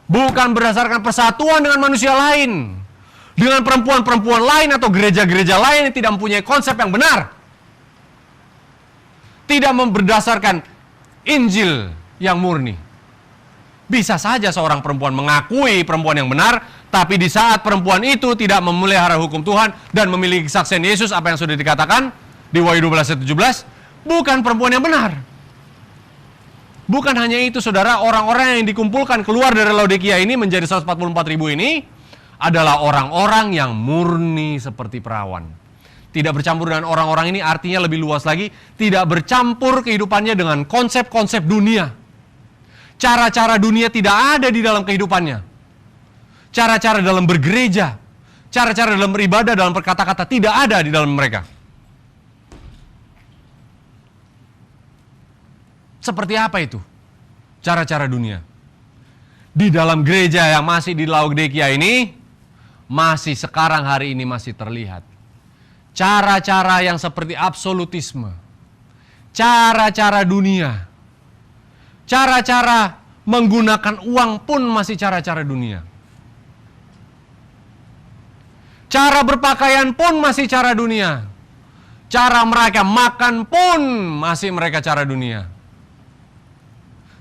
Bukan berdasarkan persatuan dengan manusia lain. Dengan perempuan-perempuan lain atau gereja-gereja lain yang tidak mempunyai konsep yang benar. Tidak berdasarkan Injil yang murni. Bisa saja seorang perempuan mengakui perempuan yang benar, tapi di saat perempuan itu tidak memelihara hukum Tuhan dan memiliki kesaksian Yesus, apa yang sudah dikatakan di Wahyu 12 ayat 17, bukan perempuan yang benar. Bukan hanya itu, saudara, orang-orang yang dikumpulkan keluar dari Laodikia ini menjadi 144.000 ini adalah orang-orang yang murni seperti perawan. Tidak bercampur dengan orang-orang ini artinya lebih luas lagi, tidak bercampur kehidupannya dengan konsep-konsep dunia. Cara-cara dunia tidak ada di dalam kehidupannya. Cara-cara dalam bergereja, cara-cara dalam beribadah, dalam berkata-kata tidak ada di dalam mereka. Seperti apa itu? Cara-cara dunia. Di dalam gereja yang masih di Laodikia ini, masih sekarang hari ini masih terlihat. Cara-cara yang seperti absolutisme, cara-cara dunia, cara-cara menggunakan uang pun masih cara-cara dunia. Cara berpakaian pun masih cara dunia. Cara mereka makan pun masih mereka cara dunia.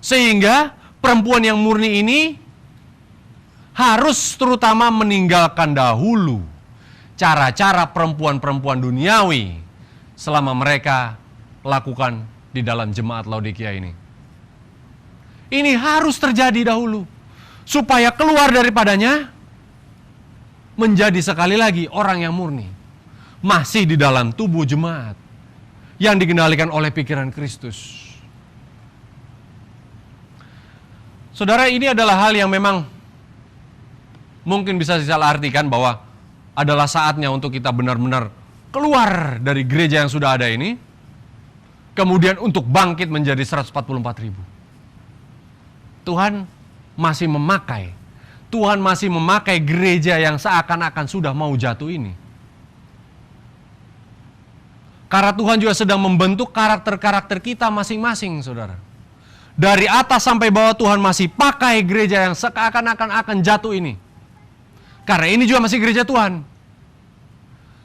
Sehingga perempuan yang murni ini harus terutama meninggalkan dahulu cara-cara perempuan-perempuan duniawi selama mereka lakukan di dalam jemaat Laodikia ini. Ini harus terjadi dahulu supaya keluar daripadanya menjadi sekali lagi orang yang murni, masih di dalam tubuh jemaat yang dikendalikan oleh pikiran Kristus. Saudara, ini adalah hal yang memang mungkin bisa disalah artikan bahwa adalah saatnya untuk kita benar-benar keluar dari gereja yang sudah ada ini, kemudian untuk bangkit menjadi 144.000. Tuhan masih memakai gereja yang seakan-akan sudah mau jatuh ini. Karena Tuhan juga sedang membentuk karakter-karakter kita masing-masing, saudara. Dari atas sampai bawah Tuhan masih pakai gereja yang seakan-akan akan jatuh ini. Karena ini juga masih gereja Tuhan.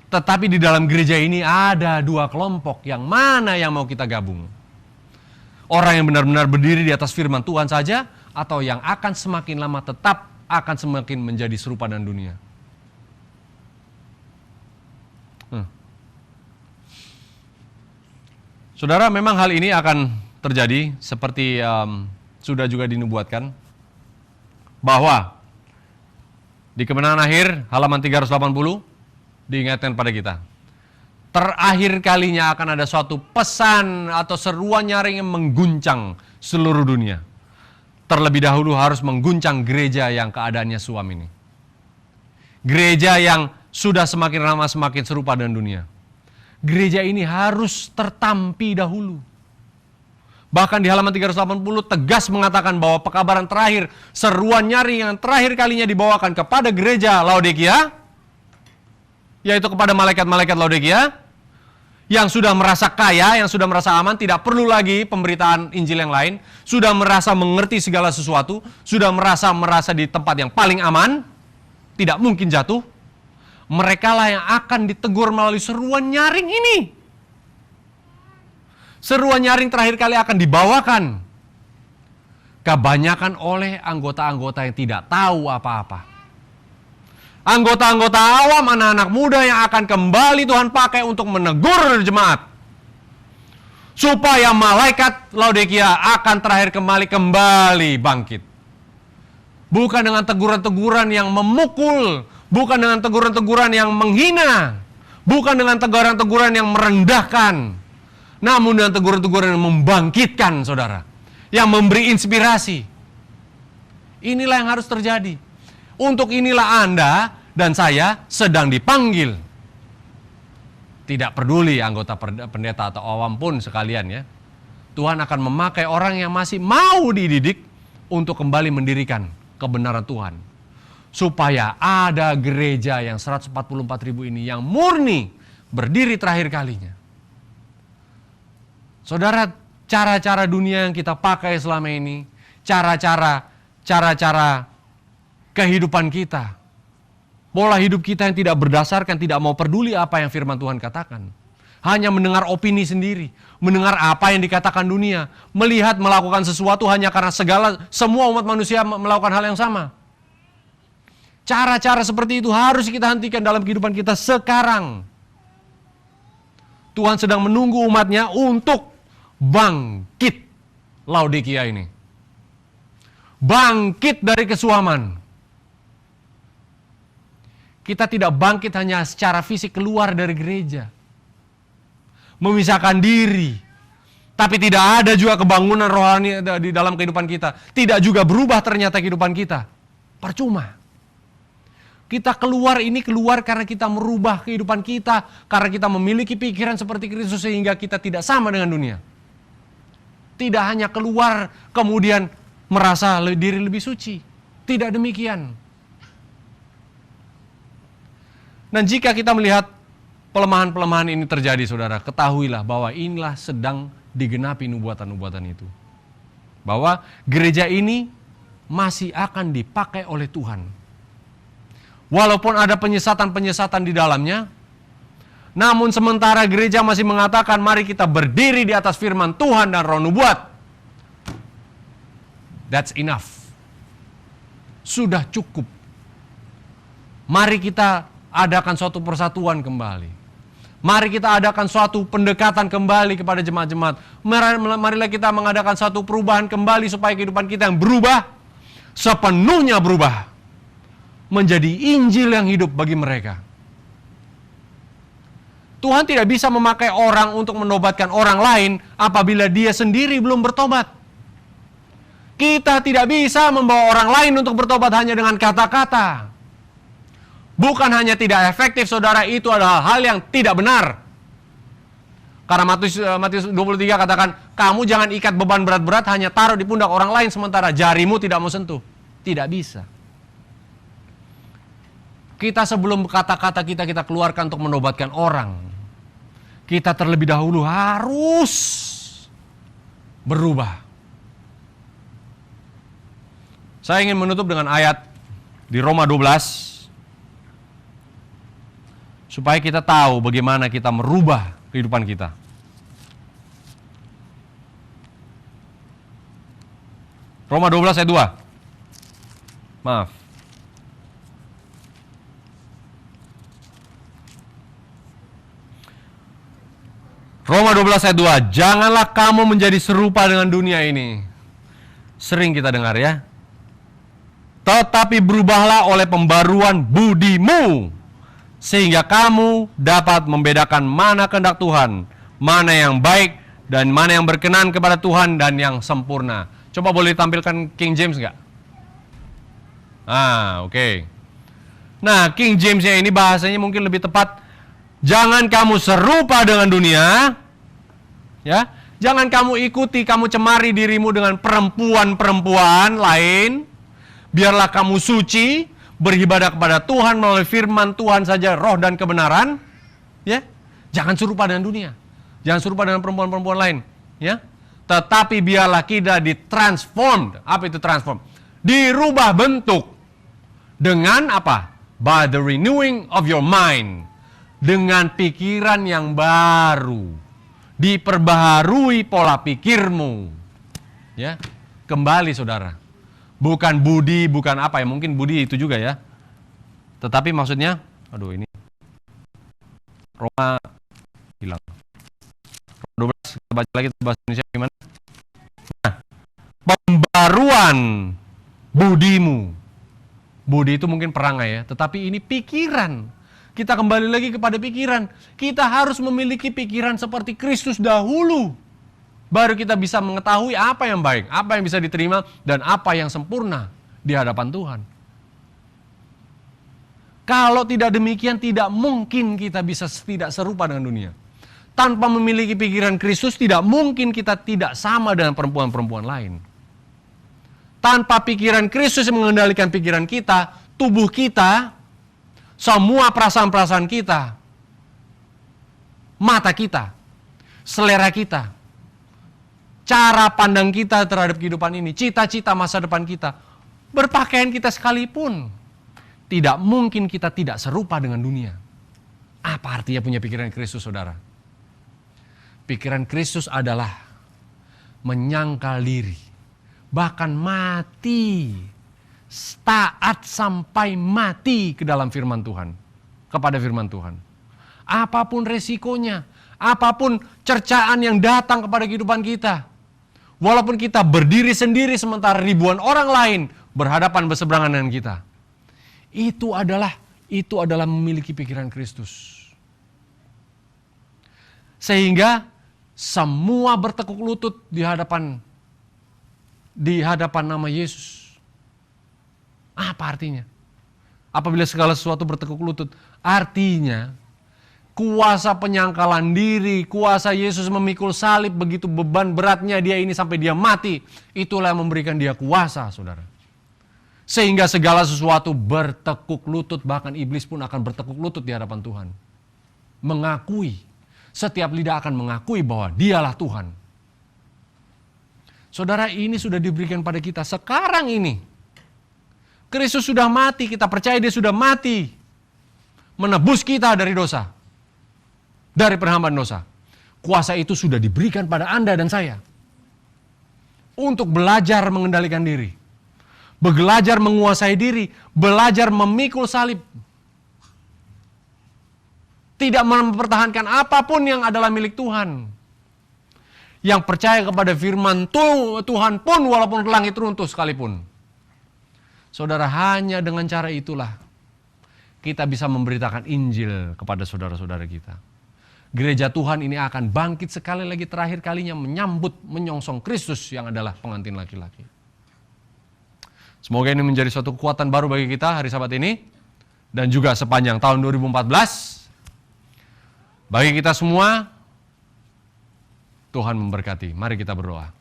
Tetapi di dalam gereja ini ada dua kelompok, yang mana yang mau kita gabung? Orang yang benar-benar berdiri di atas firman Tuhan saja, atau yang akan semakin lama tetap akan semakin menjadi serupa dengan dunia. Saudara, memang hal ini akan terjadi seperti sudah juga dinubuatkan, bahwa di Kemenangan Akhir halaman 380 diingatkan pada kita, terakhir kalinya akan ada suatu pesan atau seruan nyaring yang mengguncang seluruh dunia. Terlebih dahulu harus mengguncang gereja yang keadaannya suam ini. Gereja yang sudah semakin lama semakin serupa dengan dunia. Gereja ini harus tertampi dahulu. Bahkan di halaman 380 tegas mengatakan bahwa pekabaran terakhir, seruan nyaring yang terakhir kalinya dibawakan kepada gereja Laodikia, yaitu kepada malaikat-malaikat Laodikia, yang sudah merasa kaya, yang sudah merasa aman, tidak perlu lagi pemberitaan Injil yang lain, sudah merasa mengerti segala sesuatu, sudah merasa di tempat yang paling aman, tidak mungkin jatuh. Mereka lah yang akan ditegur melalui seruan nyaring ini. Seruan nyaring terakhir kali akan dibawakan kebanyakan oleh anggota-anggota yang tidak tahu apa-apa. Anggota-anggota awam, anak-anak muda yang akan kembali Tuhan pakai untuk menegur jemaat. Supaya malaikat Laodikia akan terakhir kembali bangkit. Bukan dengan teguran-teguran yang memukul, bukan dengan teguran-teguran yang menghina, bukan dengan teguran-teguran yang merendahkan, namun dengan teguran-teguran yang membangkitkan, saudara. Yang memberi inspirasi. Inilah yang harus terjadi. Untuk inilah Anda dan saya sedang dipanggil. Tidak peduli anggota pendeta atau awam pun sekalian ya. Tuhan akan memakai orang yang masih mau dididik untuk kembali mendirikan kebenaran Tuhan. Supaya ada gereja yang 144.000 ini yang murni berdiri terakhir kalinya. Saudara, cara-cara dunia yang kita pakai selama ini, cara-cara kehidupan kita, pola hidup kita yang tidak berdasarkan, tidak mau peduli apa yang firman Tuhan katakan. Hanya mendengar opini sendiri, mendengar apa yang dikatakan dunia, melihat melakukan sesuatu hanya karena semua umat manusia melakukan hal yang sama. Cara-cara seperti itu harus kita hentikan dalam kehidupan kita sekarang. Tuhan sedang menunggu umatnya untuk bangkit Laodikia ini. Bangkit dari kesuaman. Kita tidak bangkit hanya secara fisik keluar dari gereja. Memisahkan diri. Tapi tidak ada juga kebangunan rohani di dalam kehidupan kita. Tidak juga berubah ternyata kehidupan kita. Percuma. Kita keluar karena kita merubah kehidupan kita. Karena kita memiliki pikiran seperti Kristus sehingga kita tidak sama dengan dunia. Tidak hanya keluar kemudian merasa diri lebih suci. Tidak demikian. Dan jika kita melihat pelemahan-pelemahan ini terjadi, saudara, ketahuilah bahwa inilah sedang digenapi nubuatan-nubuatan itu. Bahwa gereja ini masih akan dipakai oleh Tuhan. Walaupun ada penyesatan-penyesatan di dalamnya, namun sementara gereja masih mengatakan, mari kita berdiri di atas firman Tuhan dan roh nubuat. That's enough. Sudah cukup. Mari kita adakan suatu persatuan kembali. Mari kita adakan suatu pendekatan kembali kepada jemaat-jemaat. Marilah kita mengadakan suatu perubahan kembali supaya kehidupan kita yang berubah, sepenuhnya berubah, menjadi Injil yang hidup bagi mereka. Tuhan tidak bisa memakai orang untuk menobatkan orang lain apabila dia sendiri belum bertobat. Kita tidak bisa membawa orang lain untuk bertobat hanya dengan kata-kata. Bukan hanya tidak efektif, saudara, itu adalah hal yang tidak benar. Karena Matius 23 katakan, kamu jangan ikat beban berat-berat hanya taruh di pundak orang lain sementara jarimu tidak mau sentuh. Tidak bisa. Kita sebelum kata-kata kita keluarkan untuk menobatkan orang, kita terlebih dahulu harus berubah. Saya ingin menutup dengan ayat di Roma 12. Supaya kita tahu bagaimana kita merubah kehidupan kita. Roma 12 ayat 2. Maaf. Roma 12 ayat 2. Janganlah kamu menjadi serupa dengan dunia ini. Sering kita dengar ya. Tetapi berubahlah oleh pembaruan budimu, sehingga kamu dapat membedakan mana kehendak Tuhan, mana yang baik, dan mana yang berkenan kepada Tuhan dan yang sempurna. Coba boleh tampilkan King James nggak? Oke. Nah, King James-nya ini bahasanya mungkin lebih tepat. Jangan kamu serupa dengan dunia, ya. Jangan kamu ikuti, kamu cemari dirimu dengan perempuan-perempuan lain. Biarlah kamu suci, beribadah kepada Tuhan melalui firman Tuhan saja, roh dan kebenaran, ya. Jangan serupa dengan dunia. Jangan serupa dengan perempuan-perempuan lain, ya. Tetapi biarlah kita ditransform. Apa itu transform? Dirubah bentuk dengan apa? By the renewing of your mind. Dengan pikiran yang baru. Diperbaharui pola pikirmu. Ya. Kembali, saudara. Bukan budi, bukan apa ya, mungkin budi itu juga ya. Tetapi maksudnya, ini Roma hilang. Roma 12, kita baca lagi bahasa Indonesia gimana? Nah, pembaruan budimu. Budi itu mungkin perangai ya, tetapi ini pikiran. Kita kembali lagi kepada pikiran. Kita harus memiliki pikiran seperti Kristus dahulu. Baru kita bisa mengetahui apa yang baik, apa yang bisa diterima, dan apa yang sempurna di hadapan Tuhan. Kalau tidak demikian, tidak mungkin kita bisa tidak serupa dengan dunia. Tanpa memiliki pikiran Kristus, tidak mungkin kita tidak sama dengan perempuan-perempuan lain. Tanpa pikiran Kristus yang mengendalikan pikiran kita, tubuh kita, semua perasaan-perasaan kita, mata kita, selera kita, cara pandang kita terhadap kehidupan ini, cita-cita masa depan kita, berpakaian kita sekalipun, tidak mungkin kita tidak serupa dengan dunia. Apa artinya punya pikiran Kristus, saudara? Pikiran Kristus adalah menyangkal diri, bahkan mati, taat sampai mati ke dalam firman Tuhan, kepada firman Tuhan. Apapun resikonya, apapun cercaan yang datang kepada kehidupan kita, walaupun kita berdiri sendiri sementara ribuan orang lain berhadapan berseberangan dengan kita, itu adalah memiliki pikiran Kristus. Sehingga semua bertekuk lutut di hadapan nama Yesus. Apa artinya? Apabila segala sesuatu bertekuk lutut, artinya kuasa penyangkalan diri, kuasa Yesus memikul salib, begitu beban beratnya dia ini sampai dia mati, itulah yang memberikan dia kuasa, saudara. Sehingga segala sesuatu bertekuk lutut, bahkan iblis pun akan bertekuk lutut di hadapan Tuhan. Mengakui, setiap lidah akan mengakui bahwa dialah Tuhan. Saudara, ini sudah diberikan pada kita sekarang ini. Kristus sudah mati, kita percaya dia sudah mati. Menebus kita dari dosa. Dari perhambaan dosa. Kuasa itu sudah diberikan pada Anda dan saya. Untuk belajar mengendalikan diri. Belajar menguasai diri, belajar memikul salib. Tidak mempertahankan apapun yang adalah milik Tuhan. Yang percaya kepada firman Tuhan pun walaupun langit runtuh sekalipun. Saudara, hanya dengan cara itulah kita bisa memberitakan Injil kepada saudara-saudara kita. Gereja Tuhan ini akan bangkit sekali lagi terakhir kalinya menyambut, menyongsong Kristus yang adalah pengantin laki-laki. Semoga ini menjadi suatu kekuatan baru bagi kita hari Sabat ini. Dan juga sepanjang tahun 2014. Bagi kita semua, Tuhan memberkati. Mari kita berdoa.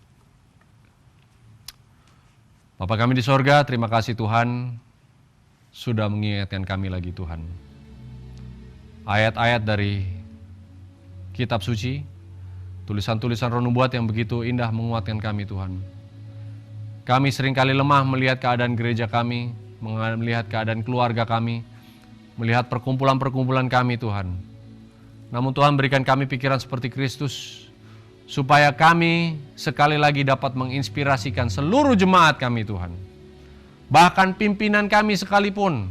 Bapa kami di sorga, terima kasih Tuhan sudah mengingatkan kami lagi Tuhan. Ayat-ayat dari kitab suci, tulisan-tulisan roh nubuat yang begitu indah menguatkan kami Tuhan. Kami seringkali lemah melihat keadaan gereja kami, melihat keadaan keluarga kami, melihat perkumpulan-perkumpulan kami Tuhan. Namun Tuhan berikan kami pikiran seperti Kristus, supaya kami sekali lagi dapat menginspirasikan seluruh jemaat kami Tuhan. Bahkan pimpinan kami sekalipun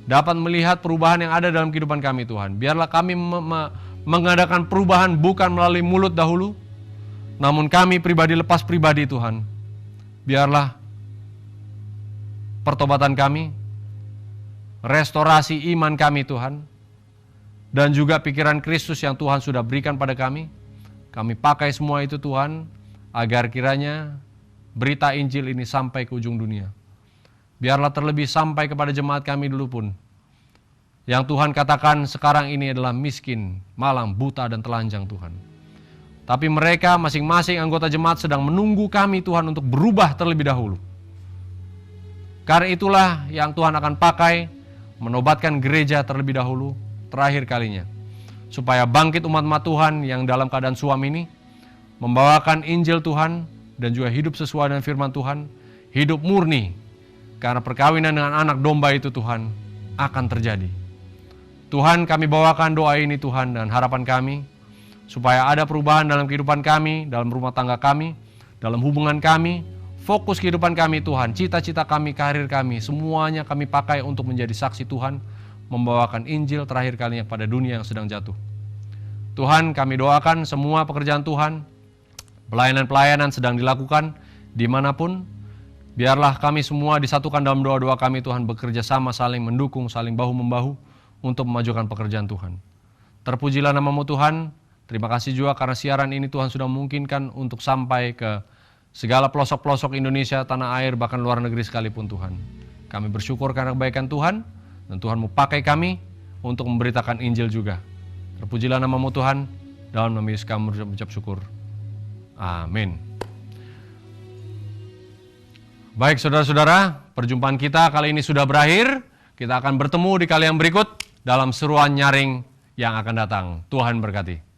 dapat melihat perubahan yang ada dalam kehidupan kami Tuhan. Biarlah kami mengadakan perubahan bukan melalui mulut dahulu, namun kami pribadi lepas pribadi Tuhan. Biarlah pertobatan kami, restorasi iman kami Tuhan, dan juga pikiran Kristus yang Tuhan sudah berikan pada kami pakai semua itu Tuhan, agar kiranya berita Injil ini sampai ke ujung dunia. Biarlah terlebih sampai kepada jemaat kami dulu pun, yang Tuhan katakan sekarang ini adalah miskin, malang, buta, dan telanjang Tuhan. Tapi mereka masing-masing anggota jemaat sedang menunggu kami Tuhan untuk berubah terlebih dahulu. Karena itulah yang Tuhan akan pakai menobatkan gereja terlebih dahulu, terakhir kalinya. Supaya bangkit umat-umat Tuhan yang dalam keadaan suam ini, membawakan Injil Tuhan dan juga hidup sesuai dengan firman Tuhan, hidup murni. Karena perkawinan dengan anak domba itu Tuhan akan terjadi. Tuhan, kami bawakan doa ini Tuhan dan harapan kami, supaya ada perubahan dalam kehidupan kami, dalam rumah tangga kami, dalam hubungan kami, fokus kehidupan kami Tuhan, cita-cita kami, karir kami, semuanya kami pakai untuk menjadi saksi Tuhan, membawakan Injil terakhir kalinya pada dunia yang sedang jatuh. Tuhan, kami doakan semua pekerjaan Tuhan, pelayanan-pelayanan sedang dilakukan dimanapun, biarlah kami semua disatukan dalam doa-doa kami Tuhan, bekerja sama, saling mendukung, saling bahu-membahu untuk memajukan pekerjaan Tuhan. Terpujilah nama-Mu Tuhan. Terima kasih juga karena siaran ini Tuhan sudah memungkinkan untuk sampai ke segala pelosok-pelosok Indonesia, tanah air, bahkan luar negeri sekalipun Tuhan. Kami bersyukur karena kebaikan Tuhan, dan Tuhan mau pakai kami untuk memberitakan Injil juga. Terpujilah nama-Mu Tuhan, dalam nama Yesus kami mengucap syukur. Amin. Baik saudara-saudara, perjumpaan kita kali ini sudah berakhir. Kita akan bertemu di kali yang berikut dalam seruan nyaring yang akan datang. Tuhan berkati.